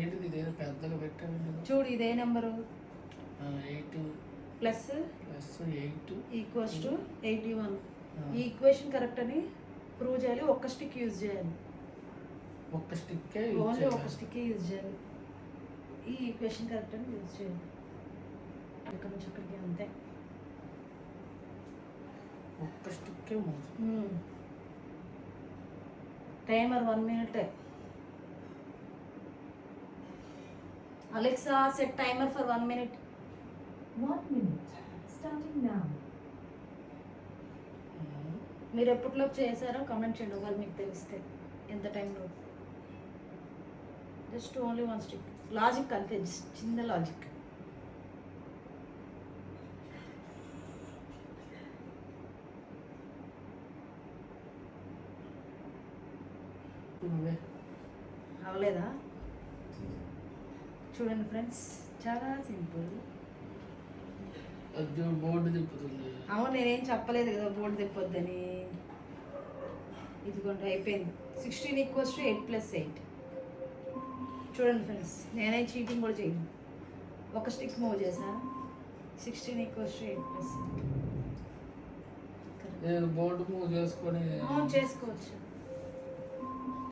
ఏంటిది ఇదేదో పెద్దగా పెట్టాను చూడు ఇదే నెంబరు 8 ప్లస్ 8 ఈక్వల్స్ టు 81. ఈ ఈక్వేషన్ కరెక్ట్ అని ప్రూవ్ చేయాలి. ఒక్క స్టిక్ యూజ్ చేయాలి, ఒక్క స్టిక్ ఓన్లీ ఒక స్టిక్ యూజ్ చేయాలి. ఈ ఈక్వేషన్ కరెక్ట్ అని యూజ్ చేయాలి. ఇక్కడ నుంచి అక్కడికి అంతే, ఒక్క stick. Timer 1 minute. Alexa, set timer for 1 minute. 1 minute. Starting now. మీరు ఎప్పటిలోపు చేశారో కమెంట్ చేయండి, ఒకవేళ మీకు తెలిస్తే ఎంత టైంలో. Just only 1 stick. లాజిక్ అంతే, జస్ట్ చిన్న లాజిక్. అవలేదా? చూడండి ఫ్రెండ్స్, చాలా సింపుల్. బోర్డు తిప్పుతుంది. అవును, నేనేం చెప్పలేదు కదా బోర్డు తిప్పొద్దని. ఇదిగోండి అయిపోయింది. 16 ఈక్వల్స్ టు 8 + 8. చూడండి ఫ్రెండ్స్, నేనేం చీటింగ్ కూడా చేయను. ఒక స్టిక్ మూవ్ చేశాను. 16 ఈక్వల్స్ టు 8 + 8. బోర్డు మూవ్ చేసుకొని చేసుకోవచ్చు.